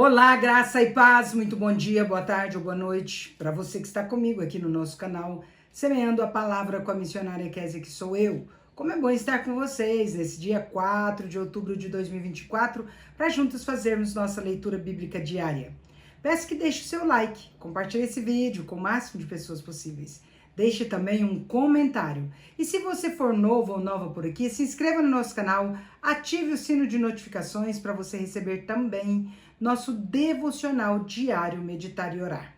Olá, graça e paz, muito bom dia, boa tarde ou boa noite para você que está comigo aqui no nosso canal, semeando a palavra com a missionária Kézia, que sou eu. Como é bom estar com vocês nesse dia 4 de outubro de 2024, para juntos fazermos nossa leitura bíblica diária. Peço que deixe o seu like, compartilhe esse vídeo com o máximo de pessoas possíveis. Deixe também um comentário. E se você for novo ou nova por aqui, se inscreva no nosso canal, ative o sino de notificações para você receber também nosso devocional diário Meditar e Orar.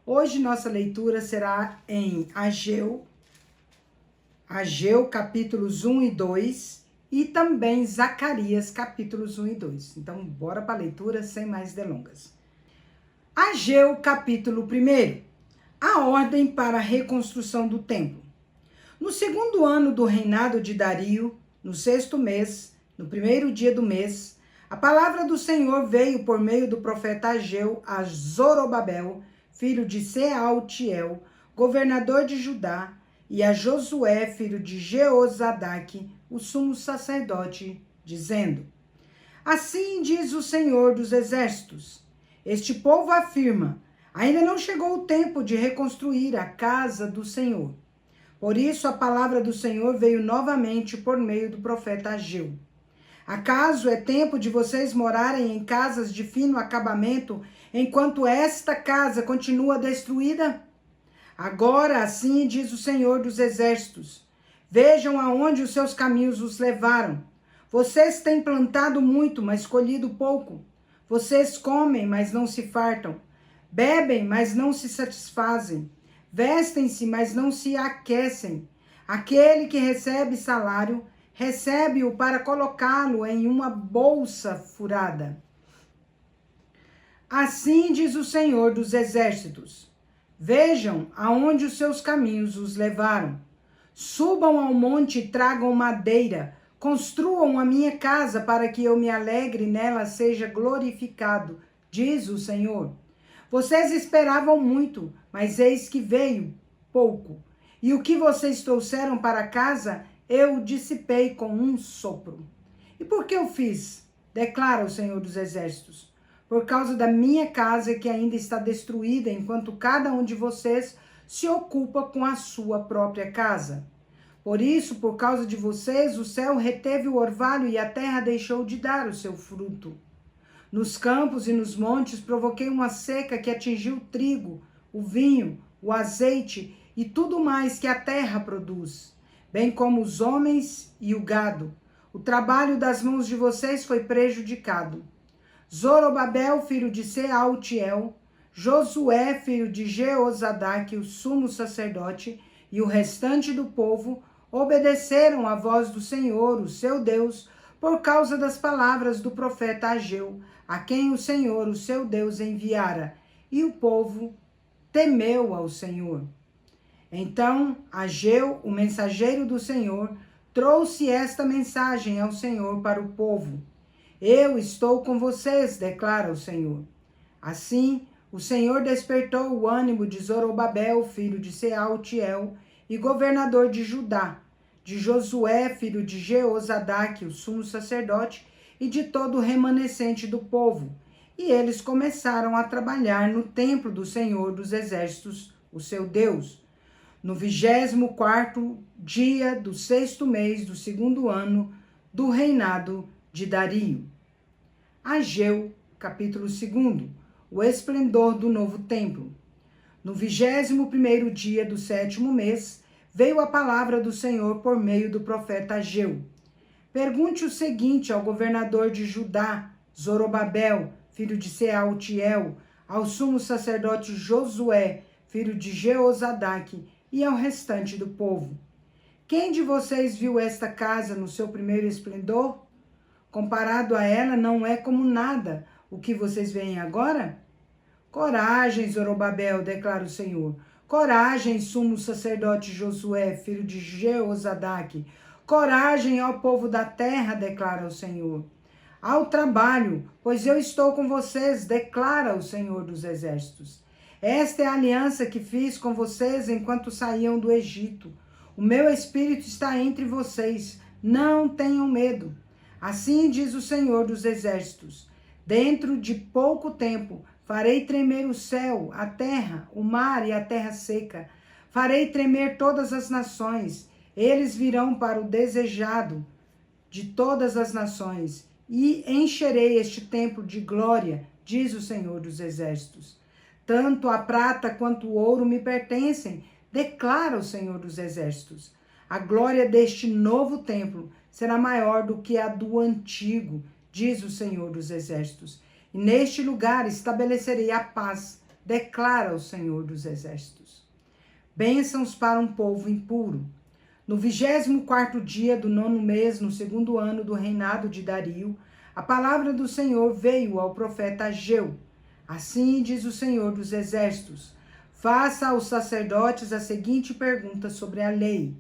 Hoje nossa leitura será em Ageu capítulos 1 e 2 e também Zacarias capítulos 1 e 2. Então bora para a leitura sem mais delongas. Ageu capítulo 1. A ordem para a reconstrução do templo. No segundo ano do reinado de Dario, no sexto mês, no primeiro dia do mês, a palavra do Senhor veio por meio do profeta Ageu a Zorobabel, filho de Sealtiel, governador de Judá, e a Josué, filho de Jeozadaque, o sumo sacerdote, dizendo: Assim diz o Senhor dos Exércitos, este povo afirma, ainda não chegou o tempo de reconstruir a casa do Senhor. Por isso a palavra do Senhor veio novamente por meio do profeta Ageu. Acaso é tempo de vocês morarem em casas de fino acabamento, enquanto esta casa continua destruída? Agora assim diz o Senhor dos Exércitos, vejam aonde os seus caminhos os levaram. Vocês têm plantado muito, mas colhido pouco. Vocês comem, mas não se fartam. Bebem, mas não se satisfazem. Vestem-se, mas não se aquecem. Aquele que recebe salário, recebe-o para colocá-lo em uma bolsa furada. Assim diz o Senhor dos Exércitos. Vejam aonde os seus caminhos os levaram. Subam ao monte e tragam madeira. Construam a minha casa para que eu me alegre e nela seja glorificado, diz o Senhor. Vocês esperavam muito, mas eis que veio pouco. E o que vocês trouxeram para casa, eu dissipei com um sopro. E por que eu fiz? Declara o Senhor dos Exércitos. Por causa da minha casa que ainda está destruída, enquanto cada um de vocês se ocupa com a sua própria casa. Por isso, por causa de vocês, o céu reteve o orvalho e a terra deixou de dar o seu fruto. Nos campos e nos montes provoquei uma seca que atingiu o trigo, o vinho, o azeite e tudo mais que a terra produz, bem como os homens e o gado. O trabalho das mãos de vocês foi prejudicado. Zorobabel, filho de Sealtiel, Josué, filho de Jeozadaque, o sumo sacerdote, e o restante do povo obedeceram à voz do Senhor, o seu Deus, por causa das palavras do profeta Ageu, a quem o Senhor, o seu Deus, enviara, e o povo temeu ao Senhor. Então Ageu, o mensageiro do Senhor, trouxe esta mensagem ao Senhor para o povo. Eu estou com vocês, declara o Senhor. Assim, o Senhor despertou o ânimo de Zorobabel, filho de Sealtiel, e governador de Judá, de Josué, filho de Jeozadaque, o sumo sacerdote, e de todo o remanescente do povo. E eles começaram a trabalhar no templo do Senhor dos Exércitos, o seu Deus, no 24º dia do sexto mês do segundo ano do reinado de Dario. Ageu, capítulo 2, o esplendor do novo templo. No 21º dia do sétimo mês, veio a palavra do Senhor por meio do profeta Ageu. Pergunte o seguinte ao governador de Judá, Zorobabel, filho de Sealtiel, ao sumo sacerdote Josué, filho de Jeozadaque, e ao restante do povo. Quem de vocês viu esta casa no seu primeiro esplendor? Comparado a ela, não é como nada o que vocês veem agora? Coragem, Zorobabel, declara o Senhor. Coragem, sumo sacerdote Josué, filho de Jeozadaque. Coragem ao povo da terra, declara o Senhor. Ao trabalho, pois eu estou com vocês, declara o Senhor dos Exércitos. Esta é a aliança que fiz com vocês enquanto saíam do Egito. O meu espírito está entre vocês. Não tenham medo. Assim diz o Senhor dos Exércitos. Dentro de pouco tempo, farei tremer o céu, a terra, o mar e a terra seca. Farei tremer todas as nações. Eles virão para o desejado de todas as nações, e encherei este templo de glória, diz o Senhor dos Exércitos. Tanto a prata quanto o ouro me pertencem, declara o Senhor dos Exércitos. A glória deste novo templo será maior do que a do antigo, diz o Senhor dos Exércitos. E neste lugar estabelecerei a paz, declara o Senhor dos Exércitos. Bênçãos para um povo impuro. No 24º dia do 9º mês, no 2º ano do reinado de Dario, a palavra do Senhor veio ao profeta Ageu. Assim diz o Senhor dos Exércitos: faça aos sacerdotes a seguinte pergunta sobre a lei.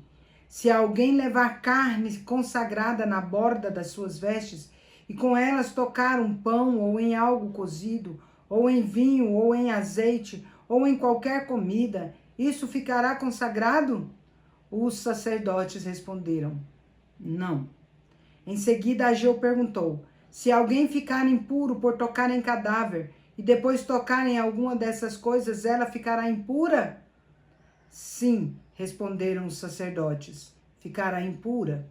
Se alguém levar carne consagrada na borda das suas vestes, e com elas tocar um pão, ou em algo cozido, ou em vinho, ou em azeite, ou em qualquer comida, isso ficará consagrado? Os sacerdotes responderam: não. Em seguida, Ageu perguntou: se alguém ficar impuro por tocar em cadáver, e depois tocar em alguma dessas coisas, ela ficará impura? Sim, responderam os sacerdotes, ficará impura.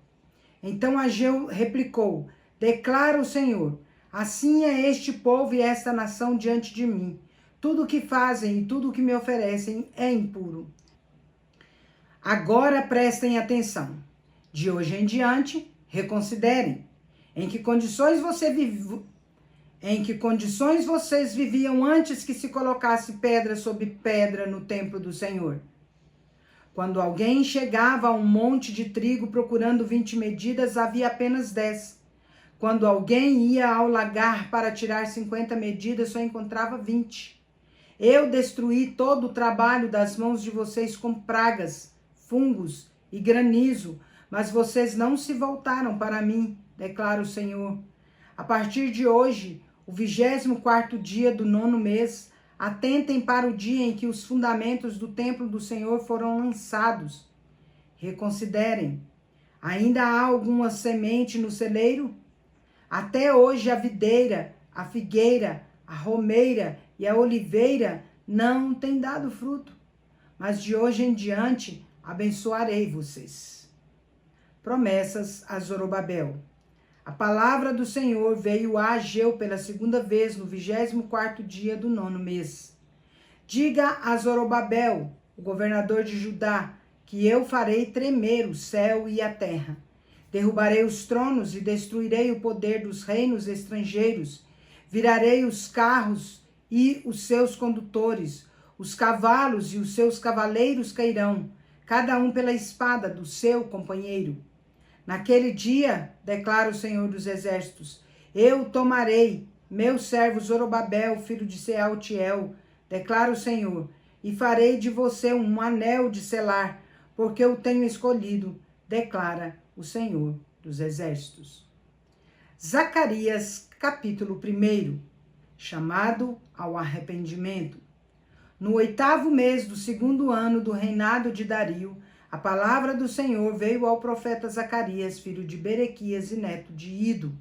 Então Ageu replicou: declara o Senhor, assim é este povo e esta nação diante de mim. Tudo o que fazem e tudo o que me oferecem é impuro. Agora prestem atenção. De hoje em diante, reconsiderem. Em que condições vocês viviam antes que se colocasse pedra sobre pedra no templo do Senhor? Quando alguém chegava a um monte de trigo procurando 20 medidas, havia apenas 10. Quando alguém ia ao lagar para tirar 50 medidas, só encontrava 20. Eu destruí todo o trabalho das mãos de vocês com pragas, fungos e granizo, mas vocês não se voltaram para mim, declara o Senhor. A partir de hoje, o 24º dia do 9º mês, atentem para o dia em que os fundamentos do templo do Senhor foram lançados. Reconsiderem. Ainda há alguma semente no celeiro? Até hoje a videira, a figueira, a romeira e a oliveira não têm dado fruto. Mas de hoje em diante abençoarei vocês. Promessas a Zorobabel. A palavra do Senhor veio a Ageu pela segunda vez no 24º dia do 9º mês. Diga a Zorobabel, o governador de Judá, que eu farei tremer o céu e a terra. Derrubarei os tronos e destruirei o poder dos reinos estrangeiros. Virarei os carros e os seus condutores. Os cavalos e os seus cavaleiros cairão, cada um pela espada do seu companheiro. Naquele dia, declara o Senhor dos Exércitos, eu tomarei meu servo Zorobabel, filho de Sealtiel, declara o Senhor, e farei de você um anel de selar, porque eu tenho escolhido, declara o Senhor dos Exércitos. Zacarias, capítulo 1, chamado ao arrependimento. No 8º mês do 2º ano do reinado de Dario, a palavra do Senhor veio ao profeta Zacarias, filho de Berequias e neto de Ido.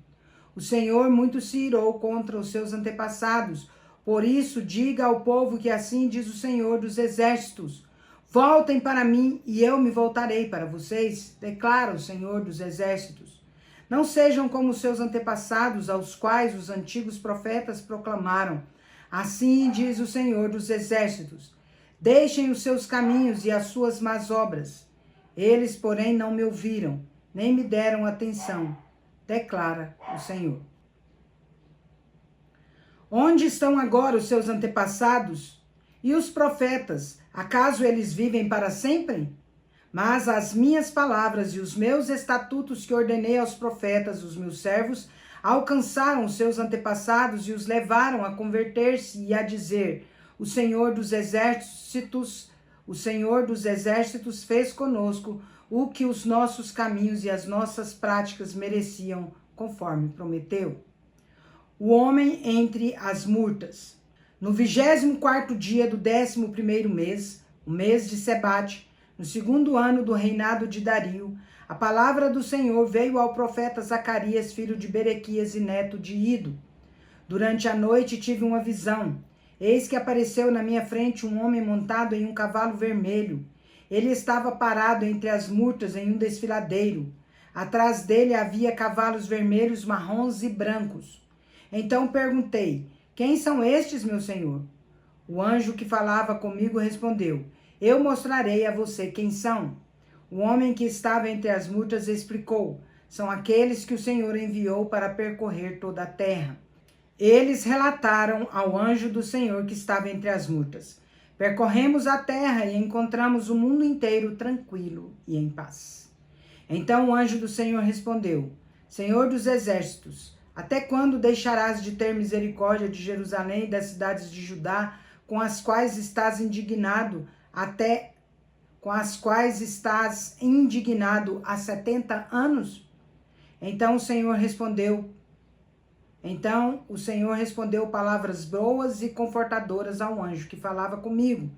O Senhor muito se irou contra os seus antepassados. Por isso, diga ao povo que assim diz o Senhor dos Exércitos: voltem para mim e eu me voltarei para vocês, declara o Senhor dos Exércitos. Não sejam como seus antepassados, aos quais os antigos profetas proclamaram: assim diz o Senhor dos Exércitos: deixem os seus caminhos e as suas más obras. Eles, porém, não me ouviram, nem me deram atenção, declara o Senhor. Onde estão agora os seus antepassados? E os profetas, acaso eles vivem para sempre? Mas as minhas palavras e os meus estatutos que ordenei aos profetas, os meus servos, alcançaram os seus antepassados e os levaram a converter-se e a dizer: o Senhor dos Exércitos fez conosco o que os nossos caminhos e as nossas práticas mereciam, conforme prometeu. O homem entre as murtas. No 24º dia do 11º mês, o mês de Sebate, no 2º ano do reinado de Dario, a palavra do Senhor veio ao profeta Zacarias, filho de Berequias e neto de Ido. Durante a noite tive uma visão. Eis que apareceu na minha frente um homem montado em um cavalo vermelho. Ele estava parado entre as murtas em um desfiladeiro. Atrás dele havia cavalos vermelhos, marrons e brancos. Então perguntei: quem são estes, meu senhor? O anjo que falava comigo respondeu: eu mostrarei a você quem são. O homem que estava entre as murtas explicou: são aqueles que o Senhor enviou para percorrer toda a terra. Eles relataram ao anjo do Senhor que estava entre as murtas: percorremos a terra e encontramos o mundo inteiro tranquilo e em paz. Então o anjo do Senhor respondeu: Senhor dos exércitos, até quando deixarás de ter misericórdia de Jerusalém e das cidades de Judá, com as quais estás indignado há 70 anos? Então o Senhor respondeu palavras boas e confortadoras ao anjo que falava comigo.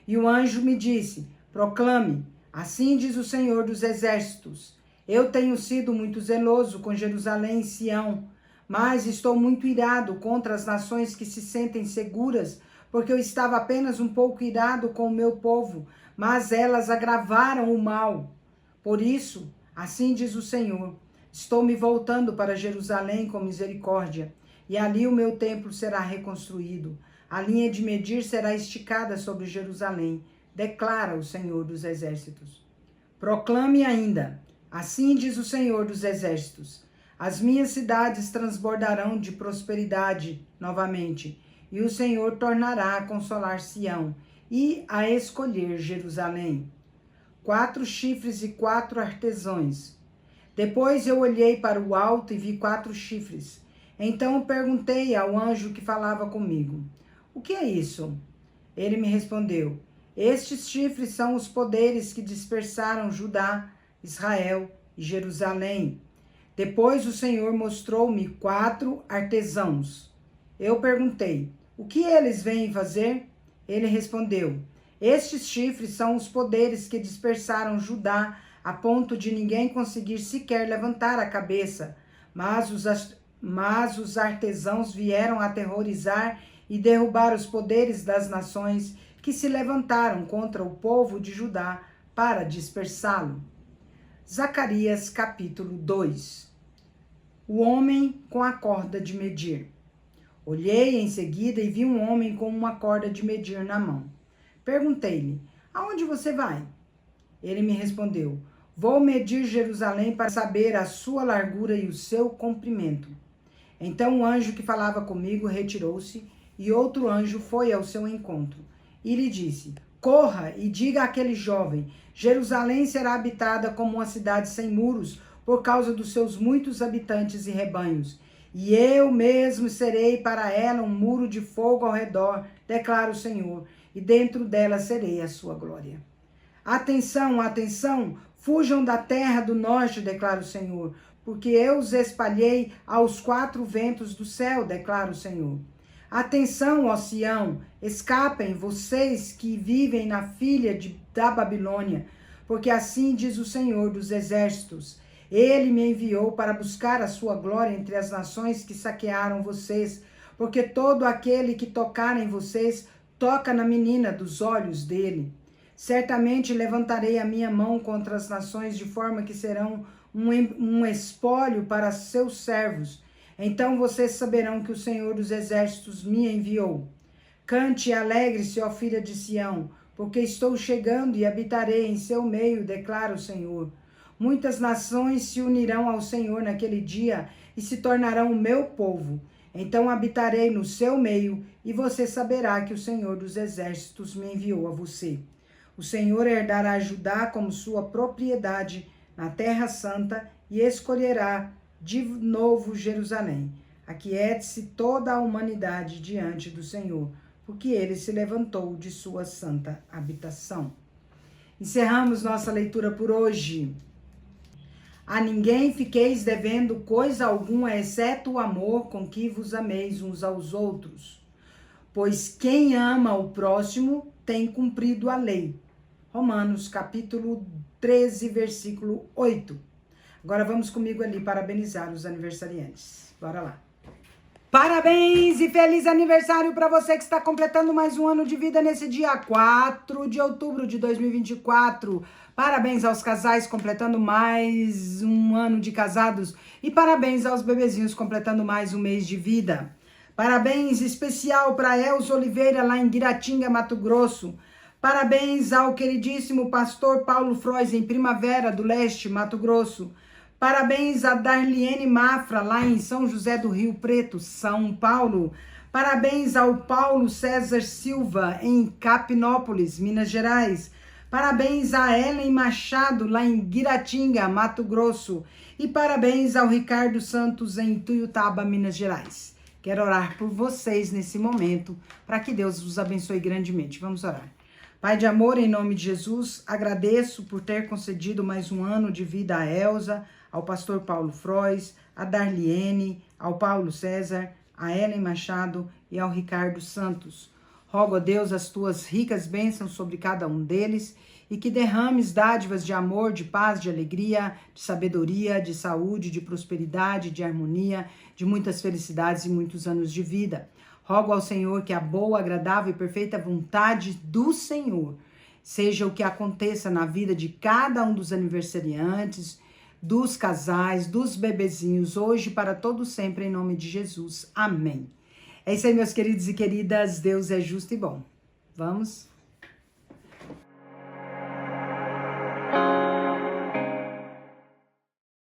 E o anjo me disse: proclame, assim diz o Senhor dos exércitos: eu tenho sido muito zeloso com Jerusalém e Sião, mas estou muito irado contra as nações que se sentem seguras, porque eu estava apenas um pouco irado com o meu povo, mas elas agravaram o mal. Por isso, assim diz o Senhor: estou me voltando para Jerusalém com misericórdia, e ali o meu templo será reconstruído. A linha de medir será esticada sobre Jerusalém, declara o Senhor dos exércitos. Proclame ainda: assim diz o Senhor dos exércitos: as minhas cidades transbordarão de prosperidade novamente, e o Senhor tornará a consolar Sião e a escolher Jerusalém. 4 chifres e 4 artesãos. Depois eu olhei para o alto e vi 4 chifres. Então perguntei ao anjo que falava comigo: o que é isso? Ele me respondeu: estes chifres são os poderes que dispersaram Judá, Israel e Jerusalém. Depois o Senhor mostrou-me 4 artesãos. Eu perguntei: o que eles vêm fazer? Ele respondeu: estes chifres são os poderes que dispersaram Judá a ponto de ninguém conseguir sequer levantar a cabeça. Mas os artesãos vieram aterrorizar e derrubar os poderes das nações que se levantaram contra o povo de Judá para dispersá-lo. Zacarias capítulo 2. O homem com a corda de medir. Olhei em seguida e vi um homem com uma corda de medir na mão. Perguntei-lhe: aonde você vai? Ele me respondeu: vou medir Jerusalém para saber a sua largura e o seu comprimento. Então o anjo que falava comigo retirou-se e outro anjo foi ao seu encontro. E lhe disse: corra e diga àquele jovem: Jerusalém será habitada como uma cidade sem muros, por causa dos seus muitos habitantes e rebanhos. E eu mesmo serei para ela um muro de fogo ao redor, declara o Senhor, e dentro dela serei a sua glória. Atenção, atenção, fujam da terra do norte, declara o Senhor, porque eu os espalhei aos 4 ventos do céu, declara o Senhor. Atenção, ó Sião, escapem vocês que vivem na filha da Babilônia, porque assim diz o Senhor dos exércitos: ele me enviou para buscar a sua glória entre as nações que saquearam vocês, porque todo aquele que tocar em vocês toca na menina dos olhos dele. Certamente levantarei a minha mão contra as nações, de forma que serão um espólio para seus servos. Então vocês saberão que o Senhor dos exércitos me enviou. Cante e alegre-se, ó filha de Sião, porque estou chegando e habitarei em seu meio, declara o Senhor. Muitas nações se unirão ao Senhor naquele dia e se tornarão o meu povo. Então habitarei no seu meio e você saberá que o Senhor dos exércitos me enviou a você. O Senhor herdará Judá como sua propriedade na terra santa e escolherá de novo Jerusalém. Aquiete-se toda a humanidade diante do Senhor, porque ele se levantou de sua santa habitação. Encerramos nossa leitura por hoje. A ninguém fiqueis devendo coisa alguma, exceto o amor com que vos ameis uns aos outros. Pois quem ama o próximo tem cumprido a lei. Romanos capítulo 13, versículo 8. Agora vamos comigo ali parabenizar os aniversariantes. Bora lá. Parabéns e feliz aniversário para você que está completando mais um ano de vida nesse dia 4 de outubro de 2024. Parabéns aos casais completando mais um ano de casados e parabéns aos bebezinhos completando mais um mês de vida. Parabéns especial para Elza Oliveira lá em Guiratinga, Mato Grosso. Parabéns ao queridíssimo pastor Paulo Frois em Primavera do Leste, Mato Grosso. Parabéns a Darliene Mafra, lá em São José do Rio Preto, São Paulo. Parabéns ao Paulo César Silva, em Capinópolis, Minas Gerais. Parabéns a Ellen Machado, lá em Guiratinga, Mato Grosso. E parabéns ao Ricardo Santos, em Tuiutaba, Minas Gerais. Quero orar por vocês nesse momento, para que Deus os abençoe grandemente. Vamos orar. Pai de amor, em nome de Jesus, agradeço por ter concedido mais um ano de vida a Elza, ao pastor Paulo Frois, a Darliene, ao Paulo César, a Ellen Machado e ao Ricardo Santos. Rogo a Deus as tuas ricas bênçãos sobre cada um deles e que derrames dádivas de amor, de paz, de alegria, de sabedoria, de saúde, de prosperidade, de harmonia, de muitas felicidades e muitos anos de vida. Rogo ao Senhor que a boa, agradável e perfeita vontade do Senhor seja o que aconteça na vida de cada um dos aniversariantes, dos casais, dos bebezinhos, hoje para todo sempre, em nome de Jesus. Amém. É isso aí, meus queridos e queridas. Deus é justo e bom. Vamos?